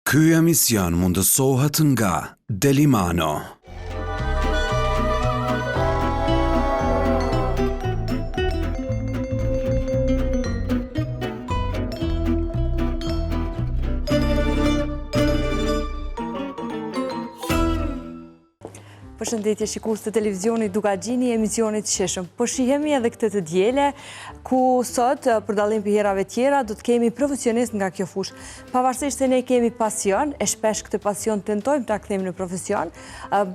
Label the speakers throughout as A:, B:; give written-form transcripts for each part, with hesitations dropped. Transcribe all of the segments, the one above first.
A: Ky emision mundësohet nga Delimano.
B: Përshëndetje shikues të televizionit Dukagjini, emisionit Sheshëm. Po shihemi edhe këtë të diele, ku sot, për dallim për herave tjera, do të kemi profesionist nga kjo fushë. Pavarësisht se ne kemi pasion, e shpesh këtë pasion tentojmë ta kthejmë në profesion,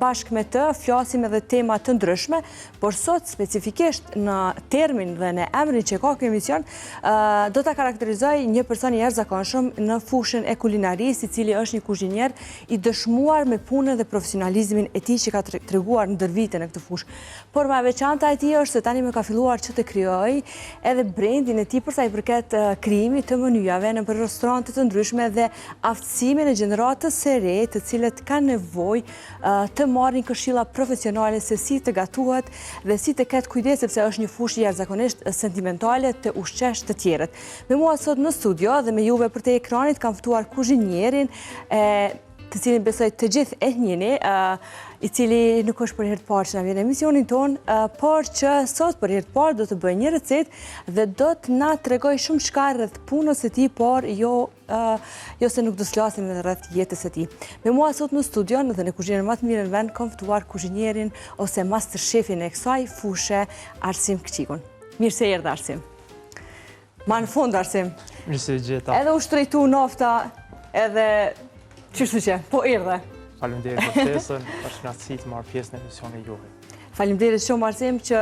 B: bashkë me të flasim edhe tema të ndryshme, por sot specifikisht në termin dhe në emrin që ka ky emision, do ta karakterizoj një person i jashtëzakonshëm në fushën e kulinarisë, i cili është një kuzhinier i dëshmuar me punën dhe profesionalizmin e tij që ka treguar në vite në këtë fushë. Por më e veçanta e tij është se tani më ka filluar që të krijoj edhe brandin e tij për sa i përket krijimit të menujave në restorante të ndryshme dhe aftësimin e gjeneratës së re, të cilët kanë nevojë të marrin këshilla profesionale se si të gatuhet dhe si të ketë kujdes, sepse është një fushë jashtëzakonisht sentimentale të ushqesh të tjerët. Me mua sot në studio dhe me juve për te ekranit kam ftuar kuzhinierin të cilin besoj të gjithë e njihni, i cili nuk është për herë të parë që na vjen në emisionin tonë, por që sot për herë të parë do të bëjë një recetë dhe do të na tregoj shumë çka rreth punës së tij, por jo se nuk do të flasim rreth jetës së tij. Me mua sot në studion dhe në kuzhinën më të mirë në vend kam ftuar kuzhinierin ose masterchefin e kësaj fushë, Arsim Këqikun. Mirë se erdhe, Arsim. Ma në fund, Arsim.
C: Mirë se gjeta.
B: Edhe u shtrejtu nofta, edhe qështu që, po erdhe.
C: Faleminderit për ftesën, për kënaqësi të marr pjesë në emisionin juaj.
B: Faleminderit shumë, Arsim, që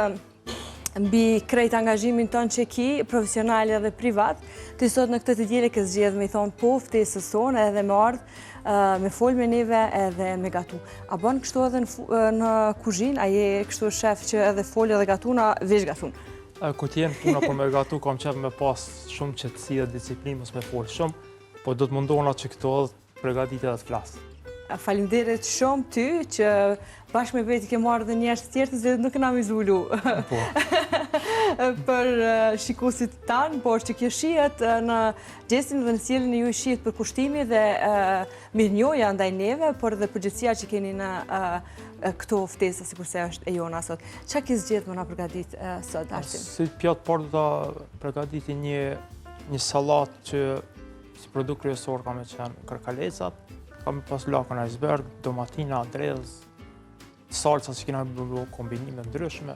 B: mbi krejt angazhimin tonë që ki, profesional dhe privat, ti sot në këtë të diele ke zgjedhur me i thonë po ftesës sonë edhe me ardhë, me fol me neve edhe me gatu. A bën kështu edhe në kuzhinë? A je kështu shef që edhe fol edhe gatu na veç gatun?
C: Kur të jem puna për me gatu, kam qef me pas shumë qetësi dhe disiplinë, mos me fol shumë, po do të mundohna që këto përgatitet dhe të flasë.
B: Faleminderit shumë ty që bashkë me veti ke marrë dhe njerëz të tjerë dhe nuk na mizulu për shikuesit tanë, por që kjo shihet në gjestin dhe në sjelljen e ju shihet për kushtimi dhe mirënjohja ndaj neve, por edhe përgjegjësia që keni në këto ftesa sikurse është e jona sot. Çka ke zgjedhur na përgatit sot, Arsim?
C: Si pjatë parë do ta përgatiti një sallatë që si produkt kryesor ka me qenë kërkalecat, ka me pas lakën iceberg, domatina, dredhës, salca që kena bërë kombinime ndryshme,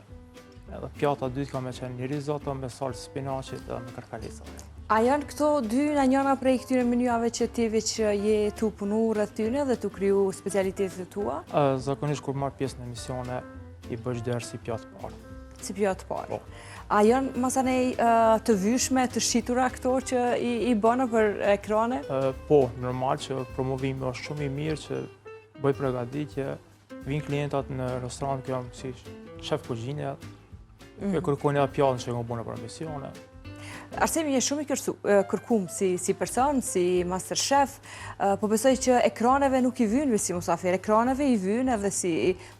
C: edhe pjata dytë ka me qenë një risotto me salcë spinaqit dhe me kërkalecat.
B: A janë këto dy nga njëra prej këtyre menujave që ti veç je tu punu rreth tyne dhe tu kriju specialitetet tua?
C: Zakonisht kur marr pjesë në emisione i bëj derë si pjatë parë.
B: Si pjatë parë.
C: Po.
B: A janë masanej të vyshme, të shitura këto që i bëna për ekrane?
C: Po, normal që promovimi është shumë i mirë që bëj përgatitje, vinë klientat në restorant që jam si shef kuzhine, e kërkojnë edhe pjatën që nga bëna për emisione.
B: Arsemi je shumë i kërkum si person, si masterchef, po besoj që ekraneve nuk i vynë si musafir, ekraneve i vynë edhe si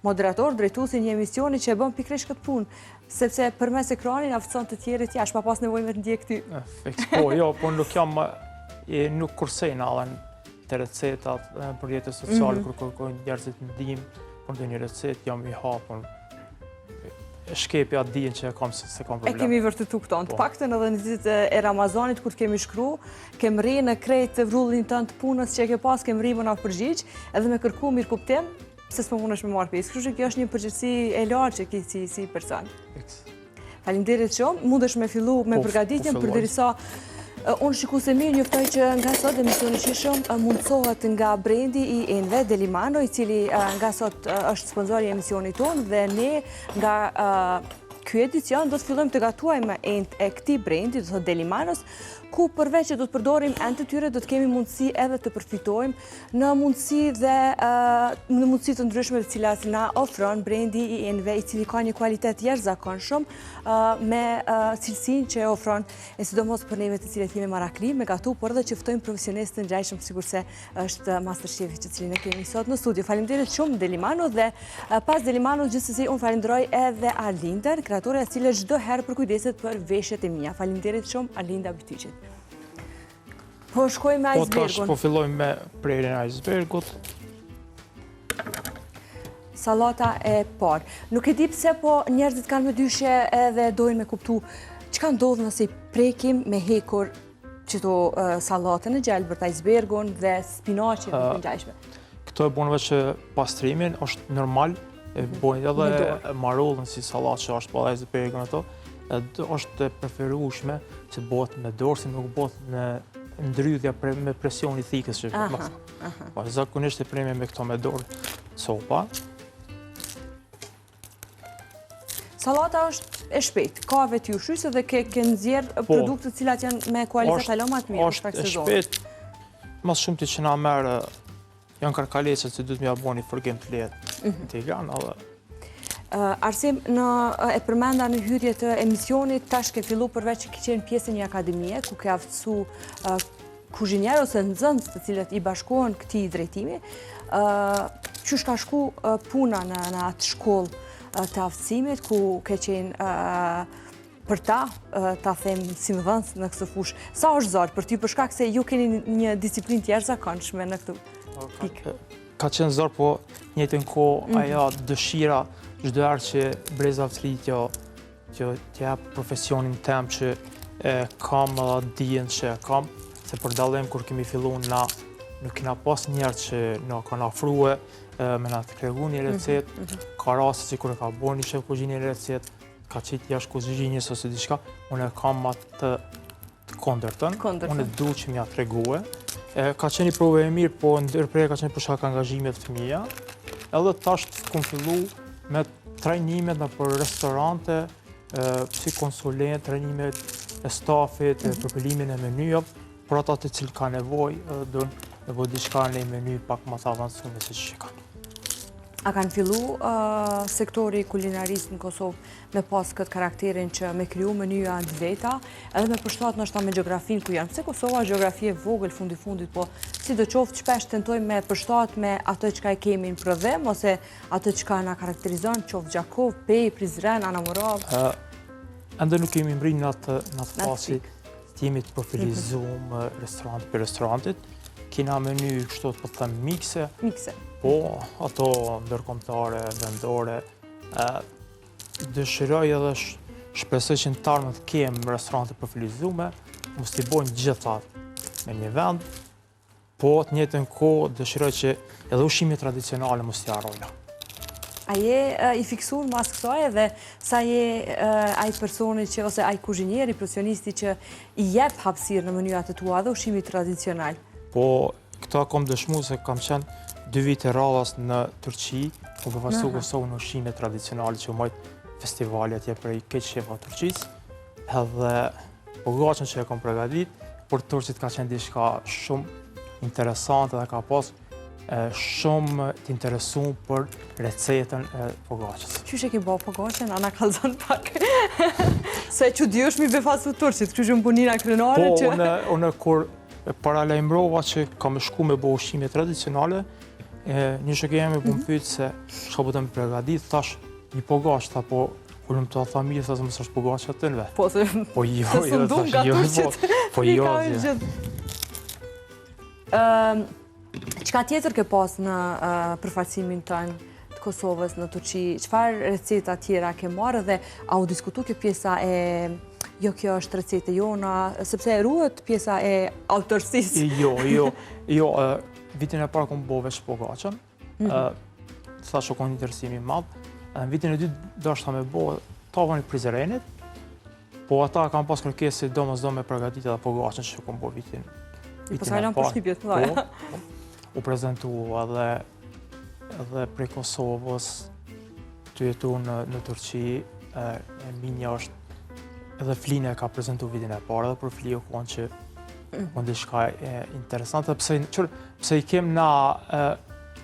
B: moderator, drejtuesi një emisioni që e bën pikërisht këtë punë, sepse përmes ekranin aftëson të tjerët jashtë, pa pas nevojë me të ndjek ty.
C: Po, jo, po nuk kursejnë allen të recetat për jetës sociale, kur kërkojnë njerëzit ndihmë për ndonjë recetë, jam i hapur. Shkepja dijen që se kam problem.
B: E kemi vërtetu këto. Të paktën edhe në ditët e Ramazanit, kur të kemi shkru, kem rri në krejt vrullin tënë të punës që ke pas, kem rri më na përgjigj, edhe me kërku mirë kuptim, se s'më punë është me marrë pjesë. Kështu që kjo është një përgjithësi e lartë që ki si person. Faleminderit shumë. Mundesh me fillu me përgatitjen përderisa unë shikuese mirë njoftoj që nga sot emisioni Sheshëm mundsohet nga brendi i enëve Delimano, i cili nga sot është sponsori i emisionit tonë dhe ne nga ky edicion do të fillojmë të gatuajmë enët e këtij brendi, do të thotë Delimanos, ku përveç që do të përdorim enë të tyre, do të kemi mundësi edhe të përfitojmë në mundësi të ndryshme të cilat na ofron brendi i enëve, i cili ka një kualitet jashtëzakonshëm me cilësinë që ofron, e sidomos për neve të cilat jemi marakli me gatu, por edhe që ftojmë profesionistë të ngjashëm, sikurse është masterchefi që cilin e kemi sot në studio. Faleminderit shumë Delimano dhe pas Delimano gjithsesi unë falenderoj edhe Arlindën, kreatore e cilës çdo herë përkujdeset për veshjet e mia. Faleminderit shumë Arlinda Bytyqit. Po shkojmë me
C: Po tash
B: icebergun.
C: po fillojmë me prerjen e icebergut.
B: Sallata e parë. Nuk e di pse, po njerëzit kanë me dyshje edhe dojnë me kuptu çka ndodh nëse i prekim me hekur qëto sallatën e gjelbërt, icebergun dhe spinaqin të ngjashme.
C: Këto e bën veç pastrimin, është normal, e bojnë edhe marollën si sallatë që është pa icebergun ato, është e preferueshme që bëhet me dorë, se nuk bëhet në ndrydhja me presion i thikës që po zakonisht e premi me këto me dorë sopa.
B: Sallata është e shpejtë, ka vetë jushysë dhe ke nxjerr produktet cilat janë me kualitet alo më të mirë
C: është e shpejtë, mas shumë ti që na merë janë karkalecet që duhet m'ja bo një fërgim të lehtë në Tiranë edhe.
B: Arsim, e përmenda në hyrje të emisionit, tash ke fillu përveç që ke qenë pjesë një akademie, ku ke aftësu kuzhinjerë ose nxënës të cilët i bashkohen këtij drejtimi, qysh ka shku puna në atë shkollë të aftësimit, ku ke qenë për ta them si më dhënës në këtë fushë. Sa është zorë për ty, për shkak se ju keni një disiplinë të jashtëzakonshme në këtë pikë?
C: Ka qenë zorë, po njëjtën kohë ajo dëshira çdo herë që breza Aftësia që t'jap profesionin tem që kam edhe dijen që kam, se për dallim kur kemi filluar na nuk kena pas njerëz që na kanë ofruar me na të kregu një recet, ka raste që kur e ka bërë një shef kuzhinë një recet, ka qitë jashtë kuzhinjes ose diçka, unë e kam atë të kondërtën, unë e du që m'ja tregue. Ka qenë një provë e mirë, po ndërprej ka qenë për shkak angazhimit të fëmija, edhe tash kom fillu me trajnimet në për restorante, si konsulent, trajnimet e stafit, përpilimin e menyjave, për ata të cilë ka nevoj, dhe po diçka në meny pak më të avancuar se që kanë.
B: A kanë fillu sektori kulinarisë në Kosovë me pas këtë karakterin që me kriju menyja të veta, edhe me përshtat nështë me gjeografin ku janë, se Kosova gjeografi e vogël fundit, po si do qoftë shpesh tentojmë me përshtat me atë çka e kemi në prodhem, ose atë çka na karakterizon, qoftë Gjakov, Pej, Prizren, Anamorav.
C: Ende nuk kemi mri në atë fasi të jemi të profilizuar restorant për restorantit. Kina meny kështu të them mikse. Po, ato ndërkombëtare, vendore. Dëshiroj edhe shpresoj që në të ardhmen të kemë restorante profilizume, mos t'i bojmë gjitha me një vend, po të njëjtën kohë dëshiroj që edhe ushqimit tradicionale mos t'i harrojna.
B: A je i fiksur mas kësaj dhe sa je ai personi që, ose ai kuzhinieri, profesionisti që i jep hapësirë në menyat e tua dhe ushqimit tradicional?
C: Po, këta kom dëshmu se kam qenë 2 vite radhas në Turqi, ku përfasu Kosovë në ushqime tradicionale që mojtë festivali atje prej keq shefa Turqis, edhe pogaçën që e kom përgatit, por Turqit ka qenë diçka shumë interesante dhe ka pas shumë të interesuar për recetën e pogaçës.
B: Qysh e ke bërë pogaçën? Ana kallzon pak. Se çuditshmi befasu Turqit, kështu që më punina krenare që...
C: Po, unë kur paralajmërova që kam shku me bë ushqime tradicionale, një shokë jemi më pyet se çka po të më përgatit, thash një pogaç, tha po ulëm të tha mirë, tha se mos është pogaç atë në vet.
B: Po se
C: po jo.
B: Çka tjetër ke pas në përfaqësimin tënd të Kosovës në Turqi? Çfarë receta tjera ke marrë dhe a u diskutu kjo pjesa e jo kjo është recete jona, sepse ruhet pjesa e autorësisë?
C: Jo, vitin e parë kom bo veç pogaçën, thash o kon interesimi madh. Në vitin e dytë dashta me bo tavën e Prizrenit, po ata kam pas kërkesë domosdoshmë me përgatitë edhe pogaçën që kom bo vitin e parë. U prezentu edhe prej Kosovës, të jetu në Turqi, minja është edhe Fline ka prezentu vitin e parë, edhe për Fli u konë që më diçka interesante, pse i kem na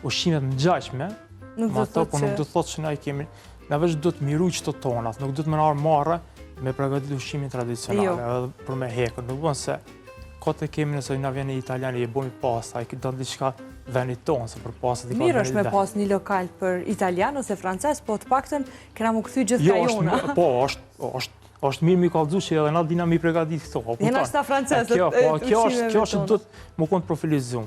C: ushqimet në gjajshme, ma to, po nuk do të thotë që na i kemi, na veç do të miru qëto tonat, nuk do të më nërë marrë me pregatit ushqimin tradicionale, edhe për me hekër, nuk bënë se kote kemi nëse na vjeni italiani, i bomi pasta, i këtë do t'i venit tonë, se për pasta t'i ka venit
B: mirë është me pas një lokal për italian ose frances, po të paktën kena më këthy gjithë ka jona.
C: Po, është mirë mi kallëzu që edhe na dina mi pregadit këto.
B: Jena shta francesët.
C: Kjo është do të më konë profilizum.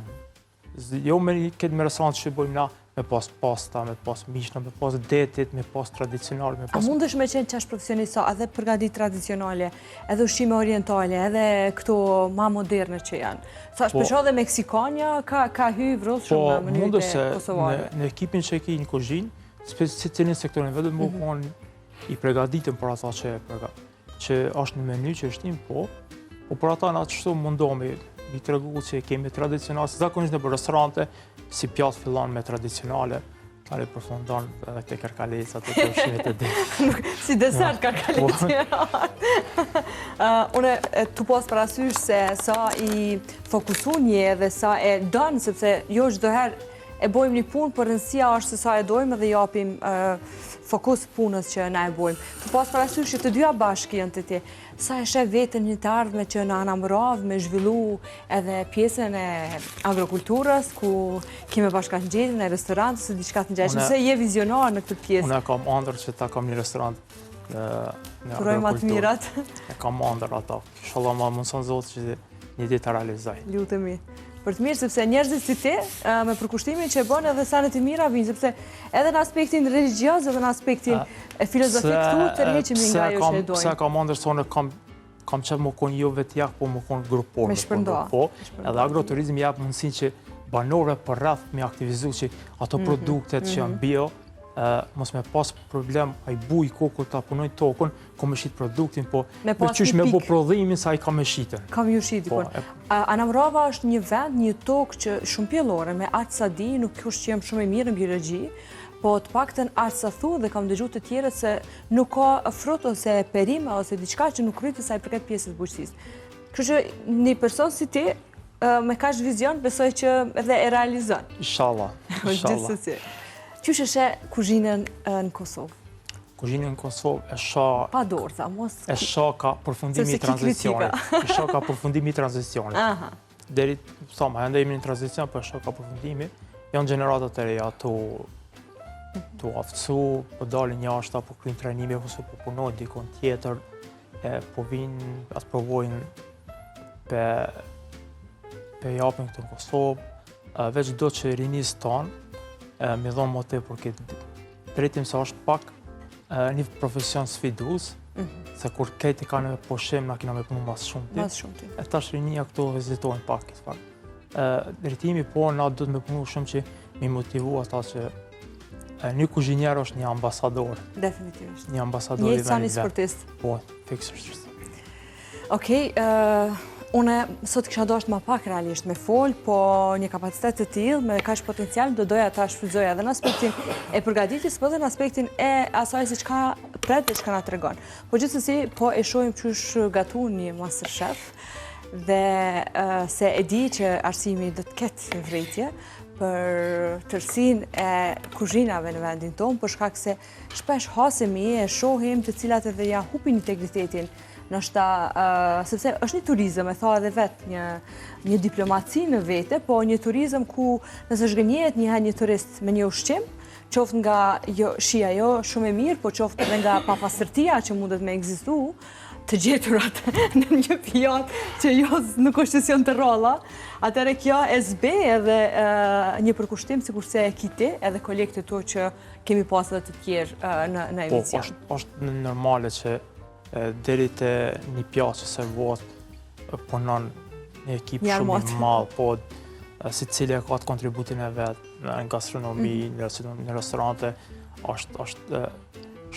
C: Jo me këtë me restorant që bojmë na, me pas pasta, me pas mishna, me pas detit, me pas tradicional, me pas...
B: A mundesh me qenë qash profesionist sa edhe përgatit tradicionale, edhe ushqime orientale, edhe këto ma moderne që janë? Sa shpesho dhe Meksikania ka hy vrosë shumë në mënyrët e kosovare.
C: Në ekipin që e ki në kuzhinë, si cilin sektorin vetë më konë i pregaditën për ata që është në meny që është tim, po për ata në atë qështu mundohemi i të regu që kemi tradicionale, se zakonisht në për restorante, si pjatë fillon me tradicionale, tali përfundon edhe të kërkalecat e të ushqimit e ditë.
B: Si desert kërkalecat. Une të posë parasysh se sa i fokusu një dhe sa e dënë, sepse jo çdoherë e bojmë një punë, për rëndësia është se sa e dojmë dhe japim fokus punës që na e bojmë. Të posë parasysh që të dyja bashkë janë të ti. Sa e shef vetën një të ardhme që në anamërav me zhvillu edhe pjesën e agrokulturës, ku kime bashkat në gjetin e restorantës e diçkat në gjetin, se je vizionar në këtë pjesë.
C: Unë e kam andër që ta kam një restorant në
B: Kurojmë atë mirat.
C: E kam andër ata. Inshallah ma mundëson zotë që një ditë të realizaj.
B: Lutemi. Për të mirë, sepse njerëzit si ti, me përkushtimin që e bënë edhe sanet i mira vinë, sepse edhe në aspektin religjios, edhe në aspektin filozofik këtu, të rheqemi nga jo që e dojnë.
C: Pse kam andër sonë kam qëtë më konë jo vetjak, po më konë grupor.
B: Me shpërndoa.
C: Edhe agroturizm japë mundësin që banorëve për rreth me aktivizu që ato produktet që janë bio, mos me pas problem a i buj kokën të apunojnë tokën, ko me shqitë produktin, po me qysh me bo prodhimin sa i ka me shqitën.
B: Kam ju shqitë, Anamrava është një vend, një tokë që shumë pjellore, me atë sa di, nuk është që jem shumë e mirë në biologji, po të paktën atë sa thu dhe kam dëgju të tjere se nuk ka frut ose perime ose diçka që nuk rritë sa i përket pjesës bujqësisë. Kështu që një person si ti, me kash vizion, besoj që edhe e realizon.
C: Inshallah.
B: Qysh është kuzhinën në Kosovë?
C: Kuzhinën në Kosovë e sha...
B: Pa dorë, tha, mos...
C: E sha ka përfundimi i tranzicionit. E sha ka përfundimi i tranzicionit. Deri, thoma, ende jemi në tranzicion, po e sha ka përfundimi. Janë gjeneratat e reja të aftësu, po dalin jashta, po kryjnë trajnime, ose po punojnë dikon tjetër, po vinë, atë provojnë pe japin këtë në Kosovë. Veç do që rinis tonë, me dhonë më të për këtë drejtim se është pak një profesion sfidus, se kur kejti ka në poshem, na kina me punu mas shumëti. E ta shrinia këto vizitojnë pak. Drejtimi po, na do të me punu shumë që mi motivu ata që një kuzhinjer është një ambasador.
B: Definitivisht.
C: Një ambasador i
B: një sa një sportist.
C: Po, fiksisht.
B: Okej, une sot kisha dosht ma pak realisht me fol, po një kapacitet të tillë, me kaq potencial, do doja ta shfrytëzoja edhe në aspektin e përgatitjes, po edhe në aspektin e asaj se çka pret dhe çka na tregon. Po gjithsesi, po e shohim qysh gatun një MasterChef, dhe se e di që arsimi do të ketë vërejtje për tërësinë e kuzhinave në vendin tonë, për shkak se shpesh hasemi e shohim të cilat edhe ja hupin integritetin. Nështë sepse është një turizëm, e tha edhe vetë, një diplomaci në vete, po një turizëm ku nëse shgënjehet një turist me një ushqim, qoftë nga shija jo shumë e mirë, po qoftë edhe nga papastërtia që mundet me ekzistu, të gjeturat në një pjatë që jo nuk është sesion të rrolla, atëre kjo e zbe edhe një përkushtim si kurse e kiti edhe kolekte to që kemi pas edhe të tjerë në emisión.
C: Po, është normale që deri të një pjatë që servohet punon një ekip shumë i madh, po si cili ka të kontributin e vetë në gastronomi, në restorante, është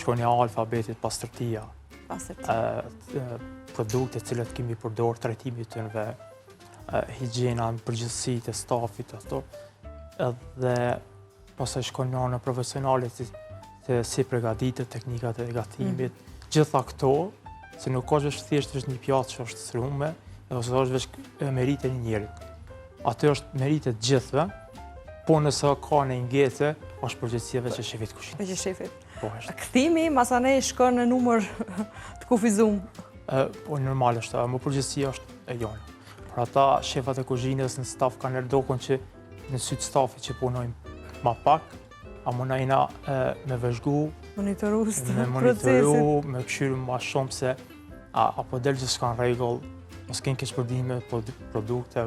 C: shkronja alfabetit pastërtia. Produkte cilët kemi përdor, trajtimit të nëve, higjiena në përgjithësi të stafit, edhe pastaj shkronja në profesionalit të si përgatitet, teknikat e gatimit, gjitha këto, se nuk është thjesht një pjatë që është sërume, ose është veç merite një njerit. Atë është merite gjithve, po nëse ka në ingete, është përgjithësia veç e shefit kushinës.
B: Veç e shefit.
C: Po është.
B: Këthimi, masanej shkon në numër të kufizum.
C: Po normal është, më përgjithësia është e jonë. Për ata shefat e kuzhinës në staf kanë erdokon që në sytë stafit që punojmë ma pak, a më najna me vëzhgu
B: Monitorus të
C: me
B: procesit.
C: monitoru, me këshyru ma shumë se apo del që s'ka në regull, mos kënë keq përdime produkte,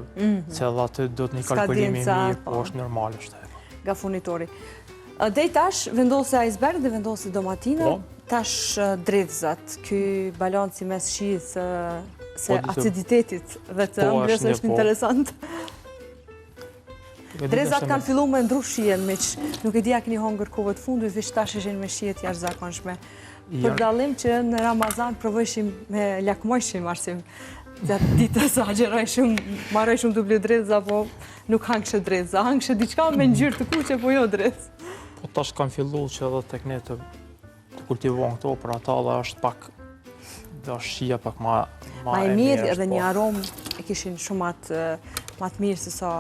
C: se edhe aty do të një kalkulimi mirë, po është normal është.
B: Nga furnitori. Dej tash, vendose iceberg dhe vendose domatina, tash dredhzat, ky balanci mes shijës se aciditetit dhe të ëmblës është interesant. Drezat kanë fillu me ndru shijen, nuk e dija keni hongër kohë të fundit, veç tash ishin me shijet jashtëzakonshme. Për dallim që në Ramazan provojshim me lakmojshim arsim. Gjatë ditës agjeroj shumë, marroj shumë të ble dreza, po nuk hangëshe dreza. Hangëshe diçka me ngjyrë të kuqe, po jo drez.
C: Po tash kanë fillu që edhe tek ne të kultivohen këto, për ata dhe është pak, dhe është shija pak ma
B: e mirë edhe një aromë e kishin shumë ma të mirë se sa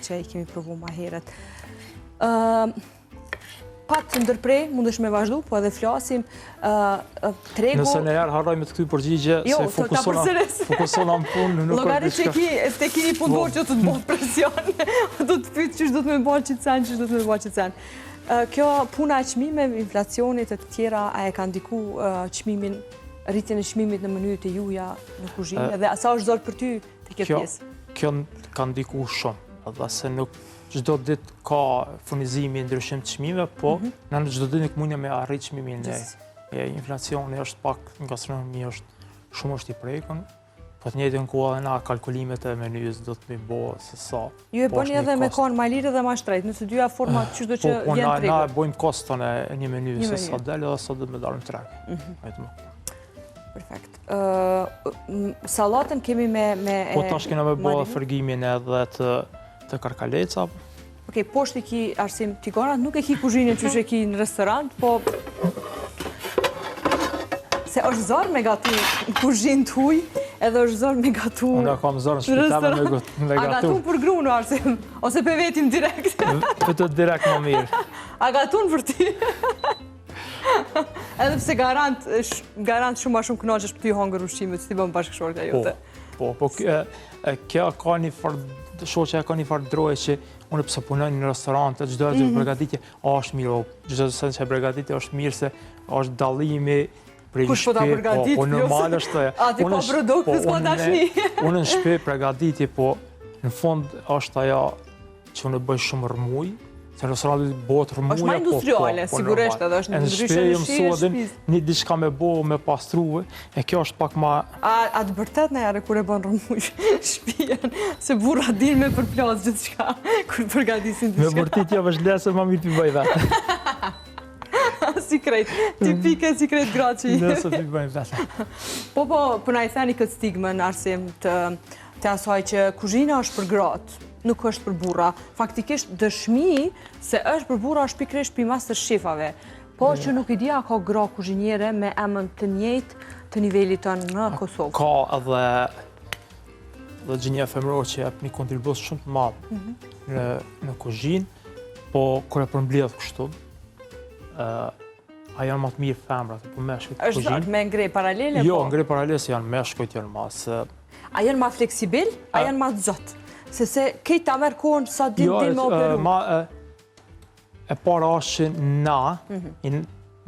B: që i kemi provu ma heret. Pak të ndërprej, mundesh me vazhdu, po edhe flasim, tregu...
C: Nëse në herë harrojme të këty përgjigje, se fokusona në punë, nuk
B: është diçka. Logarit që te kini punëtor që të të bëhë presion, do të pytë që do të me bëhë qëtësen, që do të me bëhë qëtësen. Kjo puna e qmime, inflacionit e të tjera, a e ka ndiku qmimin, rritjen e qmimit në mënyrët e juja në kuzhinë, dhe sa është zorë për ty të kjo pjesë?
C: Kjo ka ndiku shumë, dhe se nuk çdo ditë ka furnizimi ndryshim të çmimeve, po në çdo ditë nuk mundja me arrit çmimin e inflacioni është pak në gastronomi është shumë është i prekun, po të njëjtën kohë edhe na kalkulimet e menys do të më bëjë se sa.
B: Ju e bëni edhe me kanë ma lirë dhe ma shtrejt, nëse dyja forma çdo që vjen tregu.
C: Na bëjmë koston e një meny se sa del edhe sa do të më dalë në treg.
B: Perfekt. Sallatën kemi me...
C: Po tash kena me bëhe fërgimin edhe të karkaleca.
B: Okej, poshtë i ki arsim tigonat, nuk e ki kuzhinën që e ki në restorant, po... Se është zorë me gatu në kuzhinë të huj, edhe është zorë me gatu...
C: Unë kam zorë në shpitame me gatu.
B: A gatu për grunë, arsim? Ose pe vetim direkt?
C: Vetët direkt më mirë.
B: A gatu në për ti? Edhe pse garant shumë ma shumë kënaqesh për ty hongër ushqimet, si bëm bashkëshortja jote.
C: Po, kjo ka një farë, shoqja ka një farë droje që unë pëse punoj në restorante, çdo e pregaditje, është mirë, çdo e që pregaditje është mirë se është dallimi prej një shpe, po normal është.
B: A ti po produkt, s'ko dashni.
C: Unë në shpe pregaditje, po në fond është ajo që unë bëj shumë rëmuj, se në restorantit bëhet rëmuja,
B: është ma industriale, sigurisht edhe është në ndryshë në shirë shpiz.
C: Një diçka me bëhë, me pastruve, e kjo është pak ma...
B: A të bërtet në jare kur e bën rëmuj shpijen, se burra din me përplasë gjithë shka, kur përgatisin të shka.
C: Me bërtit jo vëshlesë, ma mirë për bëj vetë.
B: Sikret, tipike sikret gratë që i...
C: Nëse për bëj vetë.
B: Po, na i thani këtë stigmë në arsim të asaj që kuzhina është për gratë, nuk është për burra. Faktikisht dëshmi se është për burra është pikrisht për mas të shifave. Po që nuk i dia ka gra kuzhinjere me emën të njëjtë të nivelit të në Kosovë.
C: Ka edhe gjinja femërore që jep një kontribus shumë të madhë në kuzhinë, po kër e përmbledh kështu, a janë më të mirë femrat, po meshkujt të kuzhinë.
B: është me ngrej paralele?
C: Jo, ngrej paralele se janë meshkujt, janë mas...
B: A janë ma fleksibil, a janë ma të zotë? Se kejtë ta merë kohën sa din me operu?
C: E para është që na,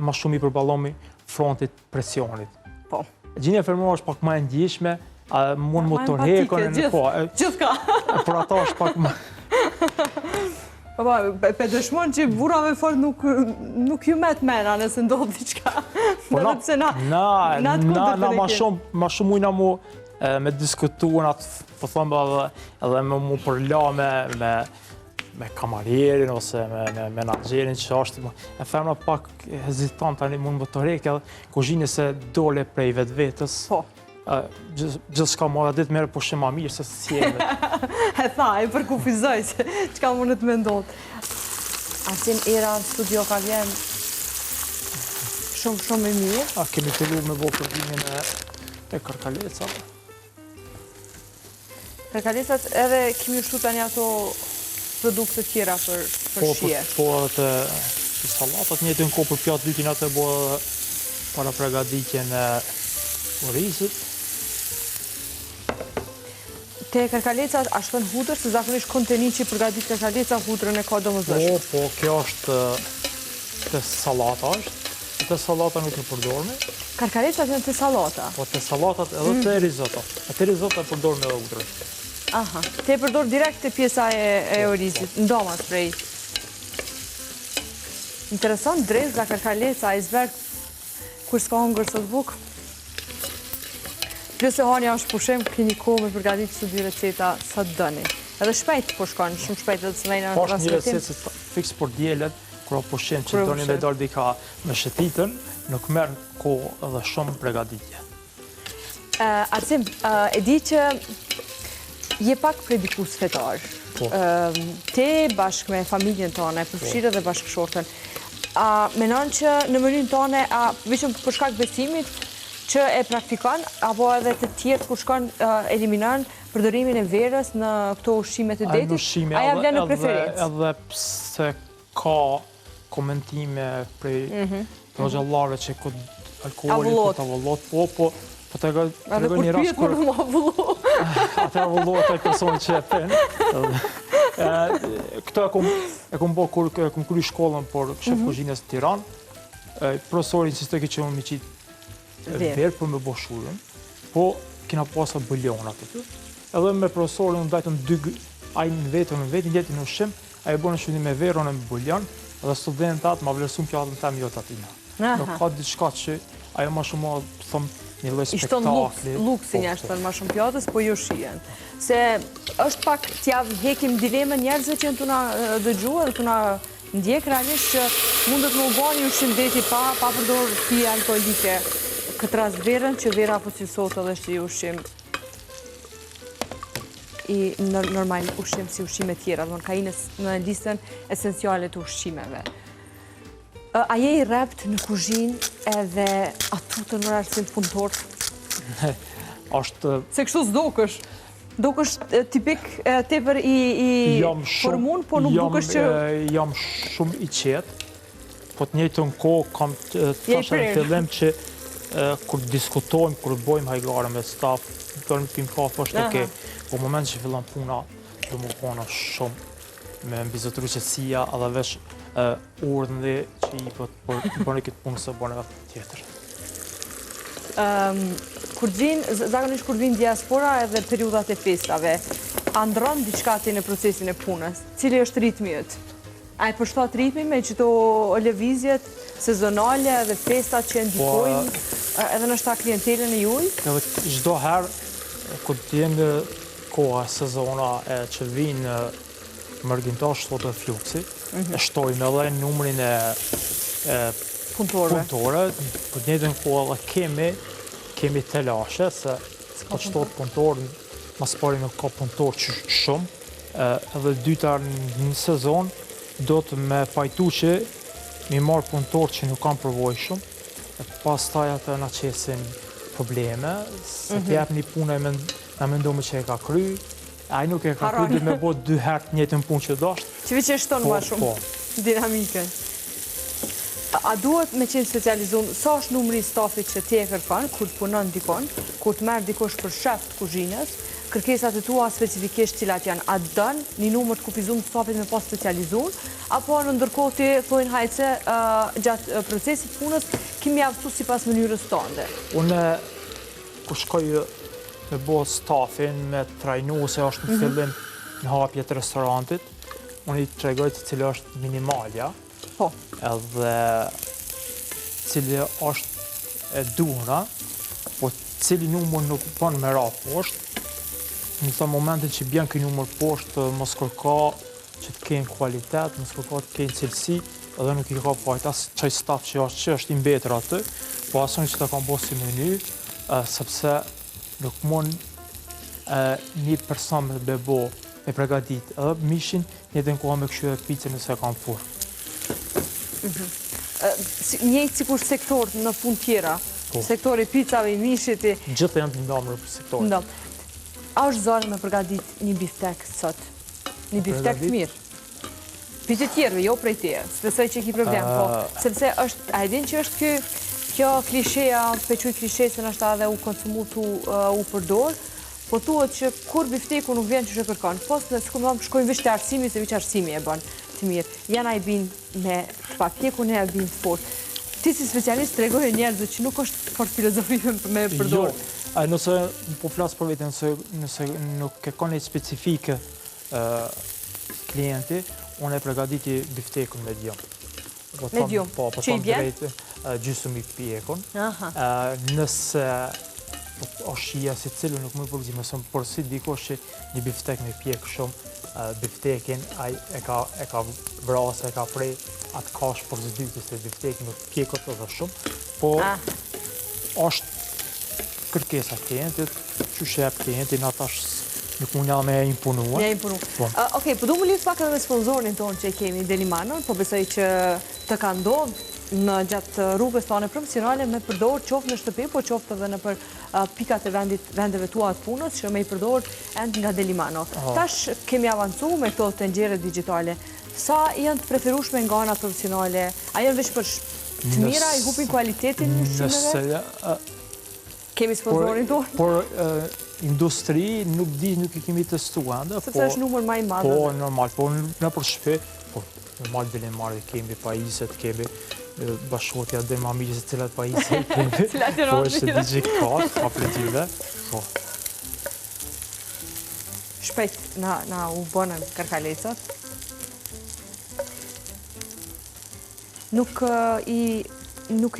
C: ma shumë i përbalomi frontit presionit.
B: Po.
C: Gjinja femërore është pak ma e ndjeshme, mund më të rhekën...
B: Gjithë ka.
C: Por ata është pak ma...
B: Pe dëshmon që burrave fort nuk ju met mena nëse ndodhë diqka.
C: Na ma shumë ujna mu me diskutuar atë, po thëmë edhe me mu përla me kamarierin ose me menaxherin që është. E femra pak hezitant tani mund më të reke edhe kuzhinë se dole prej vetës. Po. Gjithë shka mora ditë mere po shumë ma mirë se si jemi.
B: E tha, e përkufizoj që qka mundet me ndodhë. Arsim era në studio ka vjen shumë e mirë.
C: Kemi fillu me bo përdimin e karkaleca.
B: Karkalecat edhe kemi ushtu tani ato produkte tjera për shije.
C: Po edhe të salatat, njëtë në ko për pjatë dytin atë e bo para pregaditjen e orisit.
B: Te karkalecat ashtë në hudër, se zakonisht konteni që i përgadit karkaleca hudrën e ka do më zëshë.
C: Po, kjo është të salata është. Të salata nuk e përdorme.
B: Karkalecat janë të salata?
C: Po të salatat edhe të risotto. Të risotto e përdorme edhe udrën.
B: Aha, te e përdor direkt të pjesa e orizit, ndomat prej. Interesant, drezga, karkaleca, iceberg, kur s'ka hongër sot buk. Plus e hanja është pushim, keni kohë me përgatit së dy receta sa të dëni. Edhe shpejt po shkon, shumë shpejt edhe të sëmejnë në
C: transmetim. Po është një recetë fiks për djelet, kërë pushim që doni me dalë dika me shëtitën, nuk merë kohë edhe shumë përgatitje.
B: Arsim, e di që je pak predikus fetar. Te bashkë me familjen tone, përfshirë dhe bashkëshortën, menon që në mënyrën tone, vishëm për shkak besimit, që e praktikon, apo edhe të tjerë kur shkon eliminon përdorimin e verës në këto ushqime të detit, aja vlen në preferencë?
C: Edhe pse ka komentime prej progjallare që këtë alkoholi, këtë avullot, po të regoj një rast kërë...
B: Edhe kur pyet më avullo.
C: Ate avullot e person që e pen. Këto e kom bo kur kom kry shkollën por shef kuzhinës në Tiran. Profesori insistoi që më qitë verë për me bo shurën, po kina pasa buljonat aty. Edhe me profesorin dajtën ajnë në vetën, jetin në ushqim, a e bërë në shudim me verën e me buljon, edhe studentat ma vlerësum pjatën të mjot atina. Nuk ka diçka që ajo ma shumë thëmë një lloj spektakli.
B: Ishton luksin jashtë ma shumë pjatës, po ju shien. Se është pak t'ja hekim dileme njerëzve që të na dëgjua dhe të na ndjek realisht që mundet më ubani ushqim deti pa përdor pije alkoholike. Këtë rast verën, që vera po cilësot edhe është i ushqim i normal ushqim si ushqime tjera, dhe ka i në listën esenciale të ushqimeve. A je i rept në kuzhinë edhe atu të në arsim punëtor? Se kështu s'dokësh. Dokësh tipik tepër i formun, po nuk dukësh që...
C: Jam shumë i qetë, po të njëjtën kohë kam të thashë në fillim që kur diskutojmë, kur bojmë hajgare me staf, të në pim kafe është okej. Po në moment që fillan puna, do më kona shumë me mbizotru qëtësia, edhe vesh urdhën dhe që i bërë këtë punë së bërë në tjetër.
B: Zakonisht kur vinë diaspora edhe periudat e festave, andron diçka ti në procesin e punës, cili është ritmi jëtë? A e përshtat ritmi me qëto lëvizjet sezonale dhe festat që ndikojnë edhe në shta klientelën e juj?
C: Edhe çdo herë, kur t'jenë koha sezona që vinë mërgjintash sot e fluksi, e shtojmë edhe numrin e punëtore, për njëtën kohë edhe kemi telashe, se ka qëtot punëtorë, mas pari nuk ka punëtorë që shumë, edhe dytar në sezon, do të me pajtu që mi marë punëtorë që nuk kam përvojshëm, pas taj atë në qesin probleme, se t'jep një punë në mendome që e ka kry, a i nuk e ka kry dhe me bo 2 herë njëtën punë që dashtë.
B: Që vi që shtonë ma shumë dinamike. A duhet me qenë specializum, sa është numri stafit që ti e kërkan, kur të punon dikon, kur të merë dikosh për shef të kuzhinës, kërkesat e tua specifikisht cilat janë, a dënë një numër të kupizum të stafit me pas specializum, apo në ndërkohë të thojnë hajtëse gjatë procesit punës, kemi avësu si pas mënyrës tënde?
C: Une, ku shkoj me bo stafin, me trajnu, se është në fillim në hapje të restorantit, unë i tregoj të cilë është minimalja, edhe cili është e duhra, po cili numër nuk bën me ra poshtë, në të momentin që bjen këj numër poshtë, mos kërka që të kenë kualitet, mos kërka të kenë cilësi, edhe nuk i ka pajt asë qaj staf që është i mbetër atë, po asën që të kam bo si meny, sepse nuk mund një person me bebo me pregadit, edhe mishin një të nkoha me këshu e pizë nëse kam furë.
B: Njëjtë si kur sektor në pun tjera, sektori pizzave, mishit...
C: Gjithë janë të ndamërë për sektori.
B: A është zorë me përgadit një biftek sot? Një biftek të mirë? Pizë tjerëve, jo prej tjerë, s'besoj që ki problem, po, sepse është, a e din që është kjo klisheja, pequj klishe se nështë edhe u konsumu të u përdor, po tuhet që kur bifteku nuk vjen që që kërkan, pos në shkojnë vishë të arsimi, se vishë arsimi e banë të mirë. Janë a i binë me papjeku, ne a binë të fort. Ti si specialist tregoje njerëzve që nuk është fort filozofi me përdor.
C: Jo, nëse po flas për veten, nëse nuk e ka një specifike klienti, unë e përgatiti biftekun medium.
B: Medium, që i vjen?
C: Gjysmë i pjekun. Nëse është shia si cilë nuk më përgjim, mësëm përsi dikosh që një biftek me pjek shumë, biftekin e ka vrasë, e ka prej atë kash për zdytës të biftekin nuk pjekot edhe shumë, po është kërkesa klientit, që shep klientin, ata nuk mund me impunua.
B: Okej, po du më lidh pak edhe me sponsorin tonë që kemi, Delimanon, po besoj që të ka ndodhë në gjatë rrugës tonë profesionale me përdor qoftë në shtëpi, po qoftë edhe në për pikat e vendeve tua të punës, që me i përdor end nga Delimano. Tash kemi avancu me këto të nxjerrjet digjitale. Sa janë të preferueshme nga ana profesionale? A janë veç për të mira, i hupin kualitetin në ushqimeve? Kemi sponsorin tonë?
C: Por industri nuk i kemi testuar.
B: Sepse është numër më i madh.
C: Po, normal, po në për shtëpi, po normal Delimano kemi pajiset, kemi bashkotja dhe mamilisë cilat pajiset kemi.
B: Cilat e rrëmila.
C: Po është digital, apletive.
B: Shpejt na u bënën karkalecat. Nuk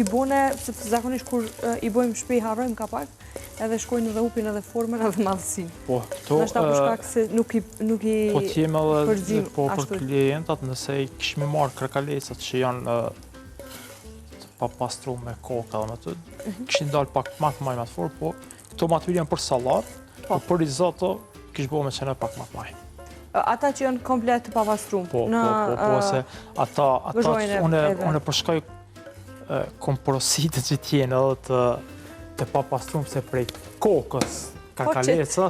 B: i bune, sepse zakonisht kur i bojmë shpej harrojmë ka pak, edhe shkojnë edhe upin edhe formën edhe madhësin.
C: Po, to...
B: Nështë ta përshkak se nuk i
C: përzim ashtu. Po, për klientat, nëse i kishme marrë karkalecat që janë pa pastru me kokë edhe me të, kishin dalë pak më të fortë, po këto matyri janë për salat, për risotto kish bo me qene pak më të maj.
B: Ata që janë komplet të pavastrum?
C: Po, se ata unë përshkoj komporositet që tjenë edhe të papastrum se prej kokës karkalecas e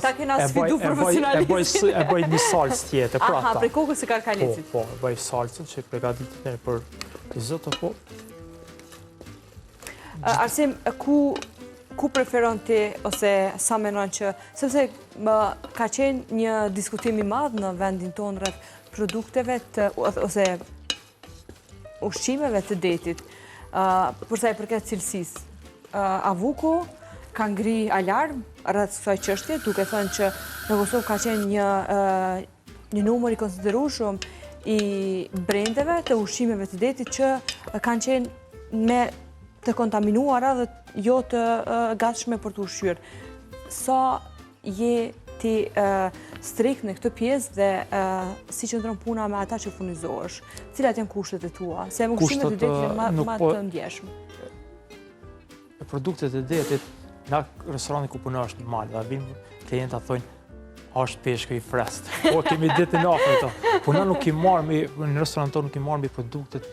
C: bëj një salcë tjetër.
B: Aha, prej kokës e karkalecit.
C: Po, e bëj salcën që përgatitin për risotto, po.
B: Arsim, ku preferon ti ose sa menon që, sepse ka qenë një diskutim i madh në vendin tonë rreth produkteve ose ushqimeve të detit, përsa i përket cilësisë. Avuku ka ngri alarm rreth kësaj çështje, duke thënë që në Kosovë ka qenë një numër i konsiderueshëm i brendeve të ushqimeve të detit që kanë qenë me të kontaminuara dhe jo të gatshme për të ushqyer. Sa je ti strikt në këtë pjesë dhe si qëndron puna me ata që furnizohesh? Cilat janë kushtet e tua? Se ushqimet e detit janë më të ndjeshme.
C: Produktet e detit, nga restoranti ku punosh në mal, dhe vinë klientat thonë, është peshkë i frest. Po, kemi detin afër to. Po na nuk i marrë, në restorant tonë nuk i marrë produktet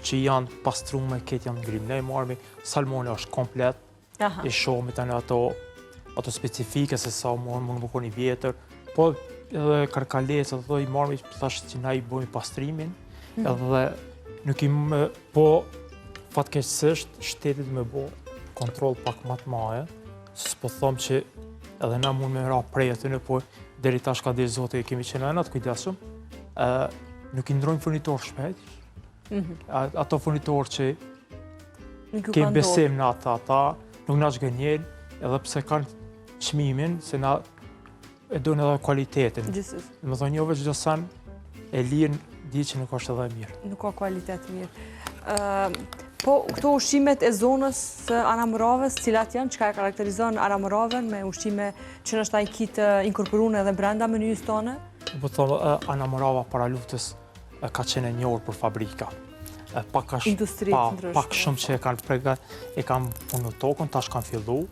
C: që janë pastrume, këtë janë ngrim. Ne i marrë salmoni është komplet, i shohmi tani ato specifike se sa mund më bëni vjetër, po edhe karkalecat i marrë thashë që na i bëjmë pastrimin, edhe nuk i po fatkeqësisht shtetit me bo kontrol pak më të madhe, s'po them që edhe na mund me ra prej aty, po deri tash ka dhe zote kemi qenë në të kujdesshëm, nuk i ndrojmë furnitor shpejt. Ato furnitor që kemi besim në ata nuk na zgënjel, edhe pse kanë çmimin se na e duan edhe kualitetin. Më thonë jo veç gjosan e lirë di që nuk është edhe mirë.
B: Nuk ka kualitet mirë. Po, këto ushqimet e zonës së Anamëravës, cilat janë, çka e karakterizon Anamëravën me ushqime që nështë ai kitë inkorporune edhe brenda menyjës tonë?
C: Po thonë, Anamërava para luftës ka qenë e njohur për fabrika. Pak shumë që e kanë punu tokën, tash kanë fillu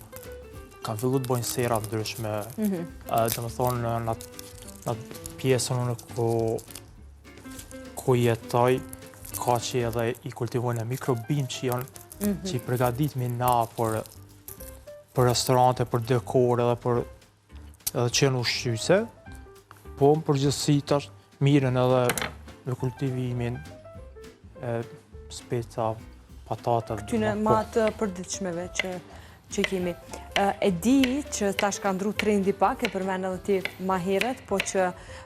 C: të bojnë sera ndryshme. Dhe më thonë, në pjesën unë ku jetoj, ka që edhe i kultivojnë mikrobim që janë që i përgatitmi na për restorante, për dekor edhe për që janë ushqyse, po më përgjithësi tash miren edhe me kultivimin speca, patate.
B: Këtyne ma të përditshmeve që kemi. E di që tash ka ndru trendi pak, e përmen edhe ti ma heret, po që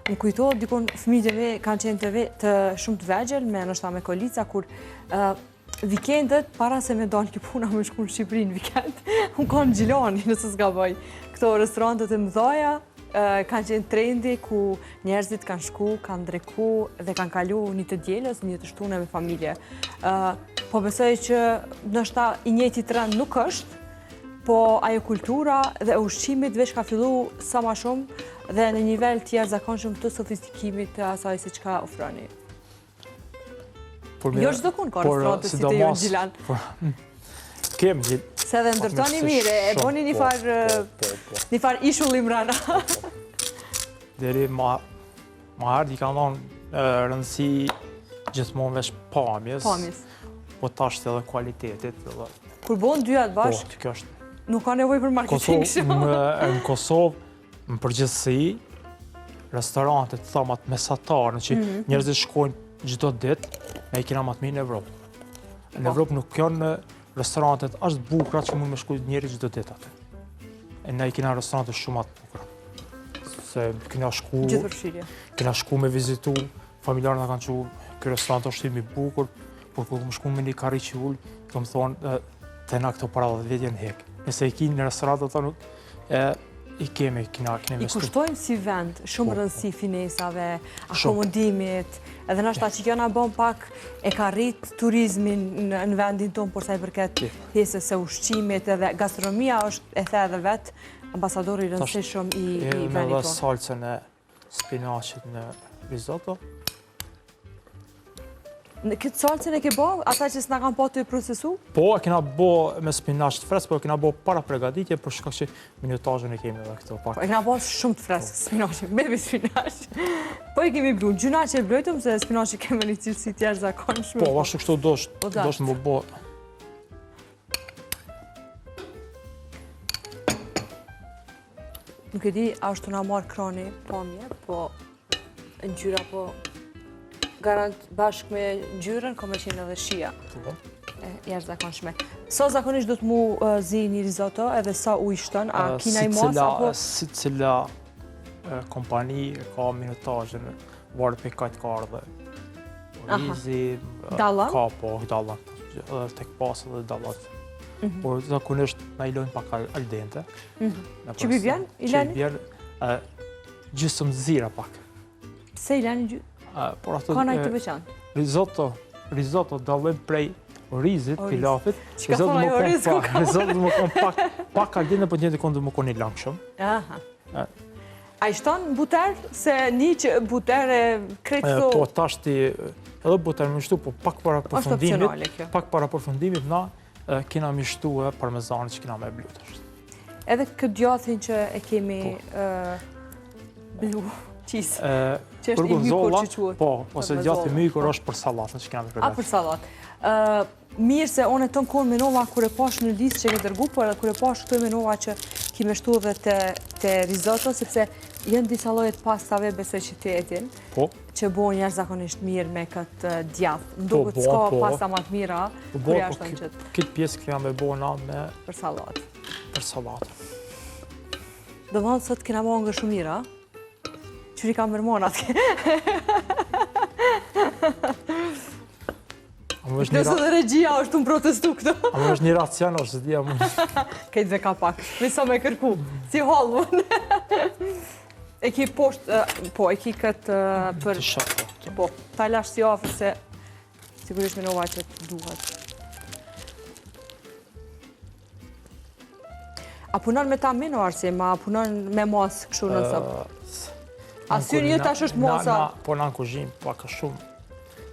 B: më kujtohet dikon fëmijët e kanë qenë të shumë të vegjël, me nështë me kolica, kur vikendet, para se me dalë kjo puna me shku në Shqipëri në vikend, unë ka në Gjilani, nëse s'ka bëj. Këto restorantet e mëdhaja, kanë qenë trendi ku njerëzit kanë shku, kanë dreku dhe kanë kalu një të dielës, një të shtune me familje. Po besoj që ndoshta i njëjti trend nuk është, po ajo kultura dhe ushqimit veç ka fillu sa ma shumë dhe në nivel të jashtëzakonshëm të sofistikimit të asaj se çka ofroni. Jo çdo kun ka restorante si te ju në Gjilan.
C: Kemi.
B: Se edhe ndërtoni mire, e boni një far ishulli mrana.
C: Deri ma herë i ka ndonë rëndësi gjithmonë veç pamjes. Po tash edhe kualitetit.
B: Kur bon dyat bashkë,
C: kjo është.
B: Nuk ka nevoj për marketing shumë.
C: Në Kosovë, në përgjithësi, restorantet thamat mesatarë, që njerëzit shkojnë çdo ditë, ne i kena më të mirë në Evropë. Në Evropë nuk janë restorantet ashtë bukra që mund me shku njeri çdo ditë atë. E ne i kena restorantet shumë atë bukra. Se kena shku me vizitu, familjarë nga kanë që kjo restorant është i bukur, por kur më shku me një karri që ullë, kam thonë, të na këto para 10 vjet janë hek. Nëse i kini në restorantet ata nuk, i kemi investu.
B: I kushtojnë si vend, shumë rëndësi finesave, akomodimit, edhe nështë ta që kjo nga bon pak e ka rrit turizmin në vendin tonë, por sa i përket pjesës e ushqimit edhe gastronomia është e the edhe vetë ambasadori rëndësishëm i vendit tonë.
C: Me dhe salcën e spinaqit në risotto.
B: Në këtë salcën e ke bo, ata që s'na kanë po të procesu?
C: Po, e kena bo me spinaq të fresk, po e kena bo para pregaditje, për shkak që minutajën e kemi dhe këto pak.
B: Po e kena bo shumë të fresk, spinaqin, bebi spinaq. Po e kemi blu, gjuna që e blojtëm se spinaqin keme një cilësi tjerë zakonshme.
C: Po, ashtu kështu dosht më bo.
B: Nuk e di, ashtu na marë krani pamje, po ngjyra po garant bashkë me ngjyrën, ka me qenë edhe shija. Jashtëzakonshme. Sa zakonisht do të mu zi një risotto edhe sa ujë shton, a kina i mos apo?
C: Si cila kompani ka minutajën, varë për kajtë ka ardhe. Orizi, ka po, dallat, tek pasë dhe dallat. Por zakonisht na i lojnë pak al dente.
B: Që bi vjen? I leni?
C: Që i vjen gjysëm zira pak.
B: Se i leni gjysëm? Ka najtë të veçanë?
C: Risotto dallim prej orizit, pilafit.
B: Qka thona i oriz ku ka?
C: Risotto më kon pak al dente, po njëtë konë dhe më kon i langshëm.
B: A i shton buter? Se një që buter e kretë
C: Po, tashti edhe buter më mishtu, po pak para përfundimit na kena mishtu e parmezanit që kena me blu tashti.
B: Edhe këtë djathin që e kemi blu qisë, që është i mykur që quët.
C: Po, ose djathi mykur është për salatën që kena me përgati.
B: Për salat. Mirë se one të në konë menova kër e pash në listë që ke dërgu, por edhe kër e pash këtë menova që ki me shtu dhe të risotto, sepse jenë disa llojet pastave besoj që të jetin, që bojnë jashtëzakonisht mirë me këtë djath. Më duket s'ka pasta më të mira, kur jashtë në qëtë.
C: Këtë pjesë këja me bojnë me...
B: Për salat.
C: Për salat.
B: Do më dhëtë sot kena bojnë nga shumë mira, qëri ka mërmonat. Nëse dhe regjia është të më protestu këto.
C: A më është një racion, është dhja më...
B: Kejtë dhe ka pak, misa me kërku, si halvën. E ki poshtë, po, e ki këtë për...
C: Të shatë.
B: Po, ta lash si afër se sigurisht me nova që të duhet. A punon me ta mino arsim, a punon me mos këshu në sëpë? A syri ju tash është mosa?
C: Po në kuzhinë, pak shumë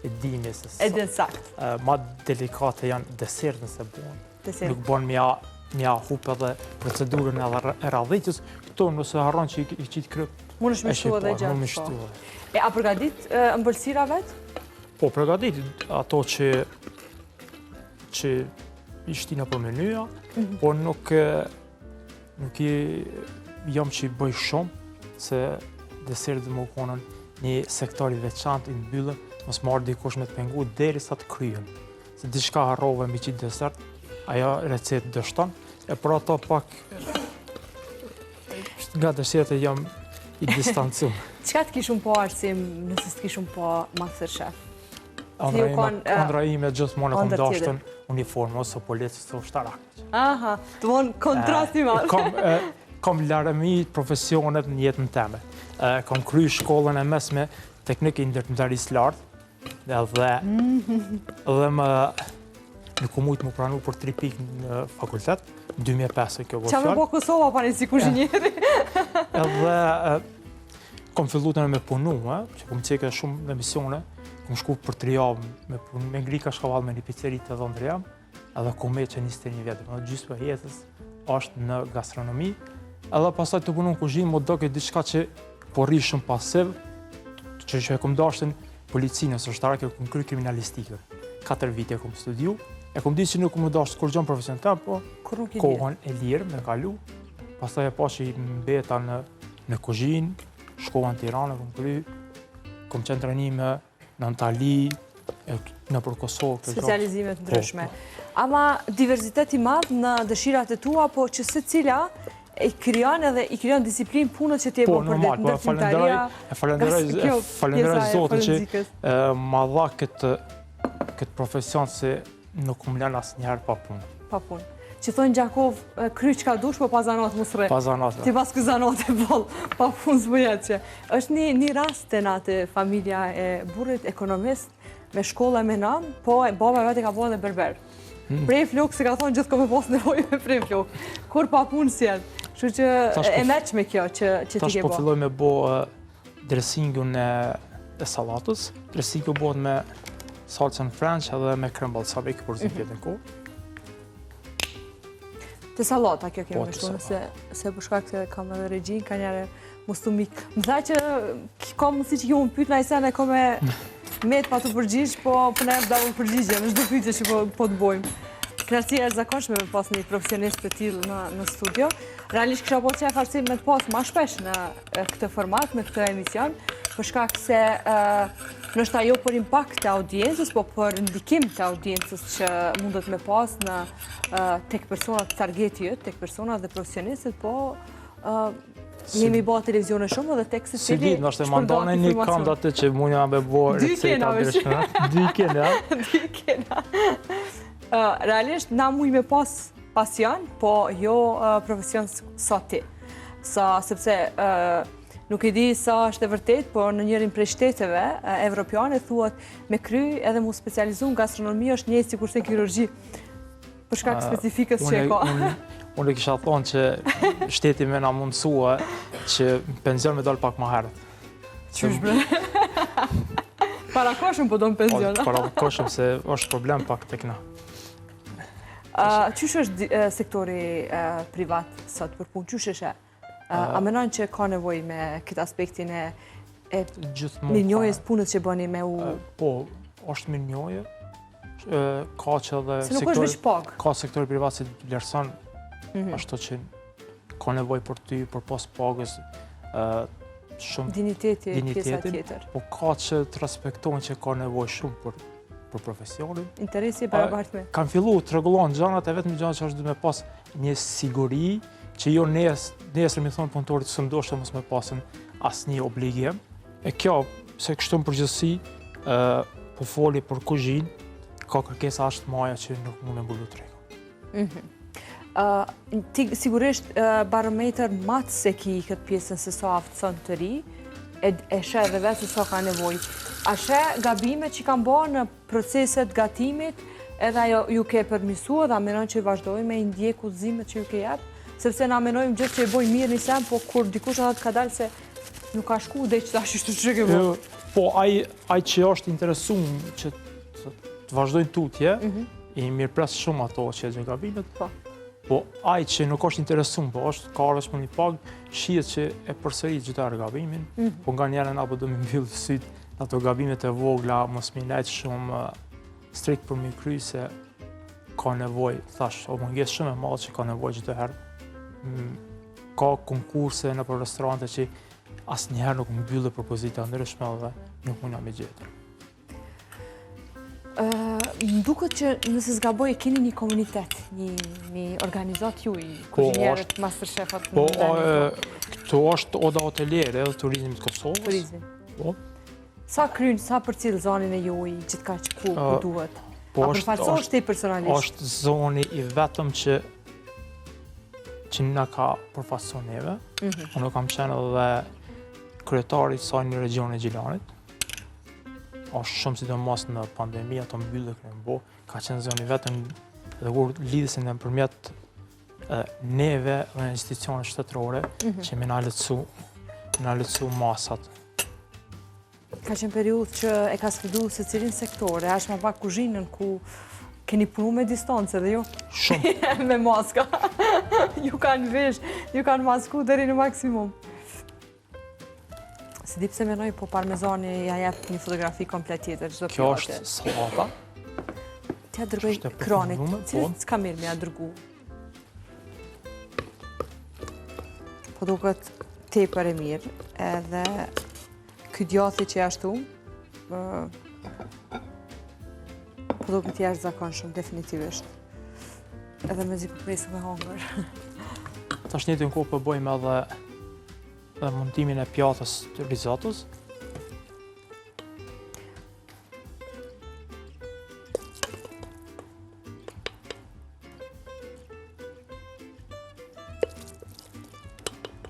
C: e dini se sa.
B: Edhe sakt.
C: Ma delikate janë desert nëse bon.
B: Desert.
C: Nuk bon mja hup edhe procedurën e radhitjes. Këto nëse harron që i qitë kryp.
B: Mund është mishtu edhe gjatë.
C: Mund mishtu edhe.
B: E a përgadit ëmbëlsira vetë?
C: Po, përgadit ato që i shtina për menuja, po nuk jam që i bëj shumë, se desert dhe më konën një sektori veçant i mbyllën, mos marrë dikush me të pengu deri sa të kryen. Se diçka harrove mbi qitë desert, ajo recetë dështon, e për ato pak nga dëshirët e jam i distancu.
B: Qka të kishun po arsim nëse të kishun po MasterChef?
C: Ëndra ime gjithmonë kam dashur uniformë ose policë ose ushtarak.
B: Aha, të vonë kontrast i madh.
C: Kam larmi profesionet në jetën time. Kam kryer shkollën e mesme teknike ndërtimtarisë lartë dhe nuk u mujtë më pranu për 3 pikë në fakultet, 2005 kjo
B: Qa me po Kosova pa një si kuzhinjeri?
C: Edhe kom fillu të me punu, që kom ceke shumë në misione, kom shku për 3 javë me ngri ka shkavall me një pizzerit të dhëndër jam, edhe kom me që 21 vjetë, në gjysë për jetës është në gastronomi, edhe pasaj të punu në kuzhinë, më doke diçka që po rri shumë pasiv, që e kom dashtin policinë, së shtarak e kom kry kriminalistikë. 4 vite e kom studiu, e kom di që nuk më dashtë kur gjënë profesion të, po kohën e lirë me kalu, pasaj e pa që i mbeta në kuzhinë, shkova në Tiranë, kom qenë trenime në Antali, në për Kosovë.
B: Specializimet ndryshme. Ama diversitet i madhë në dëshirat e tua, po që se cila i kryon edhe i kryon disiplin punët që t'je bo për detë ndërtimtaria.
C: Falenderoj Zotin që ma dha këtë profesion se nuk më lën asë njëherë pa punë.
B: Pa punë. Që thonë Gjakov, kry që ka dush, po pa zanat më sre.
C: Pa zanat.
B: Ti pas kë zanat e vol, pa punë zbëjet që. është një rast të natë familja e burrit ekonomist, me shkolla me namë, po baba vetë ka bo edhe berber. Prej flokë, se ka thonë gjithë ko me posë nevojë me prej flokë. Kur pa punë sjetë. Shu që e meq me kjo që ti ke bo.
C: Tash po filloj me bo dressingun e salatës. Dressingu bo me salcën French edhe me krem balsamic për zipjet në kohë.
B: Të salata kjo kemi me shtunë, se për shkak se kam edhe regjin, ka njëre mustumik. Më thaj që ka mësi që kjo më pyt në ajsen e ka me të pa të përgjish, po ne e vdavë përgjigje, me shdo pytje që po të bojmë. Knarësia e zakonshme me pas një profesionist të tillë në studio. Realisht kësha po që e farësim me të pas ma shpesh në këtë format, në këtë emision, për shkak se nështë ajo për impact të audiencës, po për ndikim të audiencës që mundet me pas në tek personat targetjët, tek personat dhe profesionistët, po jemi bëha televizione shumë dhe tek se cili
C: shpërdohet informacion. Si ditë, nështë e mandone një kam dhe të që mundja me bëha receta ndryshme. Dy kena.
B: Realisht, na muj me pas pasion, po jo profesion sa ti. Sepse nuk e di sa është e vërtet, po në njërin prej shteteve evropiane thuat me kry edhe mu specializu në gastronomi është njëjtë si kurse kirurgji për shkak specifikës që e ka.
C: Unë e kisha thonë që shteti me na mundësua që penzion me dalë pak ma herët.
B: Qysh bre? Para koshëm po do në penzion.
C: Para koshëm se është problem pak tek na.
B: Qysh është sektori privat sot për punë? Qysh është? A menon që ka nevoj me këtë aspektin e mirënjohjes punës që bëni me u...
C: Po, është mirënjohje. Ka që edhe...
B: Se nuk është veç pagë.
C: Ka sektori privat që të vlerëson, ashtu që ka nevoj për ty, për pas pagës, shumë...
B: Digniteti, pjesa tjetër.
C: Po ka që të respektojnë që ka nevoj shumë për profesionin.
B: Interesi e barabartme.
C: Kam fillu të regulohen gjanat e vetëm gjanat që është du me pas një siguri që jo nesër mi thonë punëtorit së ndoshtë mos me pasën asë një obligim. E kjo, se kështu në përgjithësi, po foli për kuzhinë, ka kërkesa ashtë maja që nuk mund me mbullu të regu.
B: Ti sigurisht barometër matë se ki këtë pjesën se sa aftëson të ri, e shë edhe vetë se sa ka nevoj. A shë gabimet që kam bo në proceset gatimit, edhe ju ke përmisua dhe amenon që i vazhdoj me indjek udhëzimet që ju ke jepë, sepse na menojmë gjithë që i bojnë mirë një sem, po kur dikush atë ka dalë se nuk ka shku dhe që ta shishtu që ke bojnë.
C: Po, aj që është interesum që të vazhdojnë tutje, i mirë presë shumë ato që e gjë gabimet, po aj që nuk është interesum, po është ka arvesh më një pagë, shihet që e përsërit gjithar gabimin, po nga njerën apo do me mbyllë sytë ato gabimet e vogla, mos mi nejtë shumë strikt për mi kry se ka nevoj, thash, o munges shumë e madhë që ka nevoj gjithë herë. Ka konkurse në për restorante që asë njëherë nuk më byllë për pozita ndryshme dhe nuk mund jam i gjetër.
B: Më duket që nëse zgaboj e keni një komunitet, një organizat ju, i kuzhinjerët, masterchefat në
C: Këto është Oda Hoteliere dhe Turizmit Kosovës.
B: Turizmi. Sa kryen, sa përcjell zonin e juaj, gjithka që ku duhet?
C: Po
B: A përfaqësohesh ti personalisht?
C: Është zoni i vetëm që na ka përfaqësuar neve. Unë kam qenë edhe kryetari i saj në regionin e Gjilanit. Është shumë sidomos në pandemi, ato mbyllje që bo, ka qenë zoni vetëm dhe kur lidhesin nëpërmjet neve dhe institucione shtetërore që më na lehtësu masat.
B: Ka qenë periudhë që e ka sfidu se cilin sektore, është më pak kuzhinën ku keni punu me distancë dhe jo?
C: Shumë.
B: Me maska. Ju kanë vesh, ju kanë masku deri në maksimum. Se di pse menoj, po parmezani ja jep një fotografi komplet tjetër, çdo
C: Kjo është sallata.
B: T'ja dërgoj kranit, cilët s'ka mirë me ja dërgu. Po duket tepër e mirë, edhe ky djathi që ashtu, po duket jashtëzakonshëm definitivisht. Edhe mezi po presim me hongër.
C: Tash një të në kohë bëjmë edhe montimin e pjatës të risottos.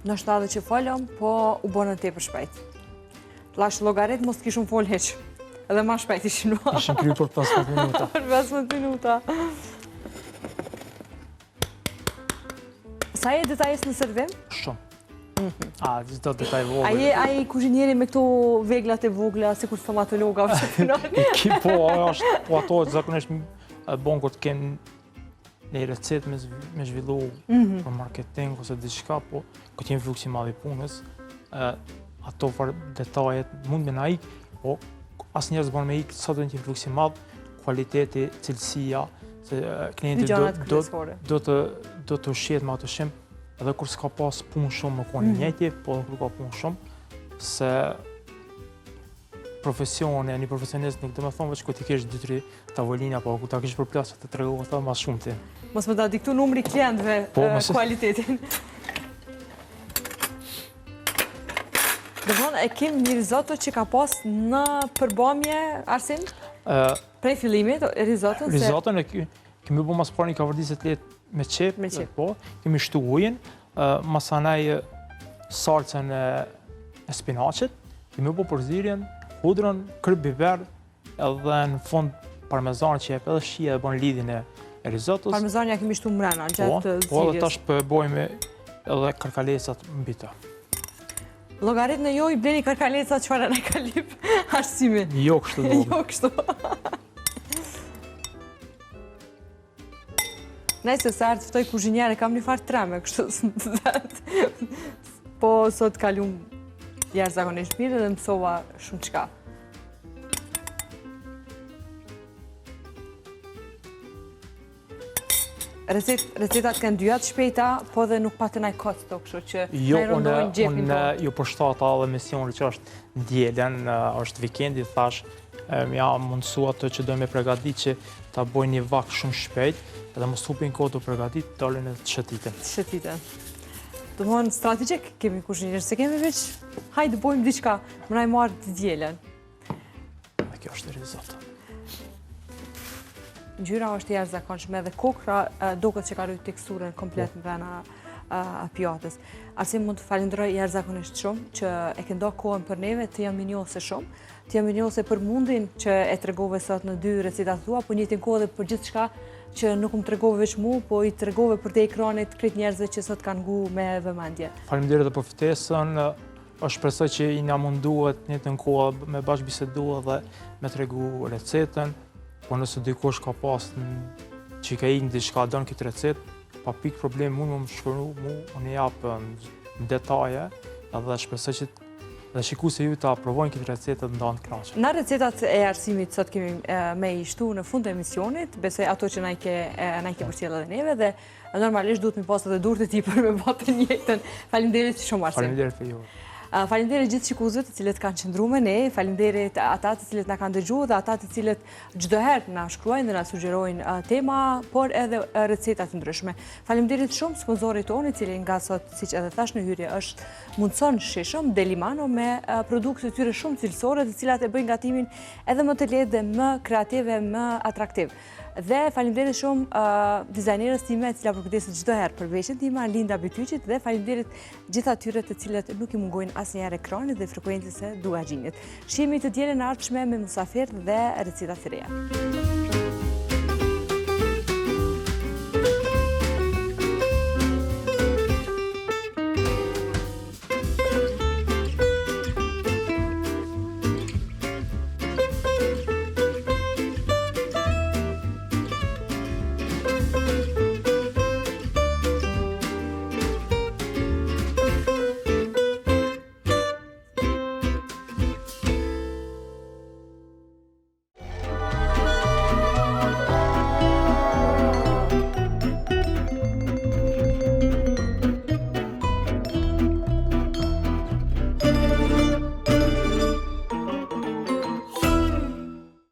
B: Në shtatë që folëm, po u bonën tepër shpejt. Lash llogarit mos kishun fol hiç. Edhe më shpejt ishin ua.
C: Ishin kryer për 15 minuta.
B: Për 15 minuta. Sa e detajes në servim?
C: Shumë. Çdo detaj vogël.
B: Ai kuzhinieri me këto veglat e vogla, sikur stomatologa ose punoni.
C: Po, është po ato zakonisht bon kur të kenë një recetë me zhvillu për marketing ose diçka, po këtë jenë fluksi madh i punës, ato detajet mund me na ik, po asë njerëz bën me ik, sot do të fluksi madh, kualiteti, cilësia, se klienti do të shihet me ato shim, edhe kur s'ka pas punë shumë më koni njëjti, po edhe kur ka punë shumë, se një profesionist nuk do të thonë veç ku ti kesh 2-3 tavolina, po ku ta kesh për plasë të tregohet edhe më shumë ti.
B: Mos më ta diktu numri klientëve kualitetin. Domthon e kem një risotto që ka pas në përbamje, Arsim? Prej fillimit, risotton se...
C: Risotton e kemi bu mas parë një kavardisë të lehtë me qep, po, kemi shtu ujin, masanaj salcën e spinaqit, kemi bu përzirjen, hudrën, kryp biber, edhe në fund parmezan që jep edhe shia dhe bën lidhin e risottos.
B: Parmezania kemi shtu mrena, gjatë zgjidhjes.
C: Po, edhe tash përbojme edhe karkalesat mbi të.
B: Llogarit në jo i bleni karkalesat çfarë na ka lip Arsimi.
C: Jo kështu do.
B: Jo kështu. Nëse sa të ftoj kuzhinjere, kam një farë treme, kështu po sot kalum jashtëzakonisht mirë dhe mësova shumë çka. Recetat kanë dyat shpejta, po dhe nuk patë naj kotë të kështu që
C: ne rëndojnë gjepin po. Unë ju përshtata dhe misionit që është ndjelen, është vikendi, thash, ja mundësua të që dojmë e pregadit që ta boj një vak shumë shpejt, edhe më stupin kohë të pregadit, dalin e të shëtiten.
B: Të shëtiten. Të mënë strategjik kemi kuzhinjerë, se kemi veç, hajde bojmë diçka, më naj marrë të djelen.
C: Dhe kjo është risotto.
B: Ngjyra është jashtëzakonshme dhe kokra duket që ka rrit teksturën komplet në brenda pjatës. Arsim, mund të falenderoj jashtëzakonisht shumë që e ke ndonë kohën për neve, të jam minjose shumë, të jam minjose për mundin që e tregove sot në 2 recetat tua, po njëjtin kohë dhe për gjithçka që nuk më tregove veç mu, po i tregove për te ekranit krejt njerëzve që sot kanë ngu me vëmendje.
C: Faleminderit edhe për ftesën, shpresoj që i na munduhet njëjtën kohë me bashkëbisedua dhe me tregu recetën. Po nëse dikush ka pas që ka ikë në diçka don këtë recetë, pa pikë problem mund më shkruaj unë jap në detaje, edhe shpresoj që dhe shikuesi ju ta provojnë këtë recetë të ndan të kënaqur.
B: Në recetat e Arsimit sot kemi me i shtu në fund të emisionit, besoj ato që na i ke përcjellë edhe neve dhe normalisht duhet mi pas edhe durët e tij për me bërë të njëjtën. Faleminderit shumë Arsim.
C: Faleminderit për ju.
B: Faleminderit gjithë shikuesve të cilët kanë qëndruar me ne, faleminderit ata të cilët na kanë dëgjuar dhe ata të cilët çdo herë na shkruajnë dhe na sugjerojnë tema, por edhe receta të ndryshme. Faleminderit shumë sponsorit tonë, i cili nga sot, siç edhe thash në hyrje, është Mundson Shishëm, Delimano me produkte të tyre shumë cilësore, të cilat e bëjnë gatimin edhe më të lehtë dhe më kreativ e më atraktiv. Dhe faleminderit shumë dizajnerës time e cila përkujdeset çdo herë për veshjen time, Linda Bytyqit, dhe faleminderit gjithë atyre të cilët nuk i mungojnë asnjëherë ekranit dhe frekuencës së Dugaxhinit. Shihemi të dielën e ardhshme me mysafir dhe receta të reja.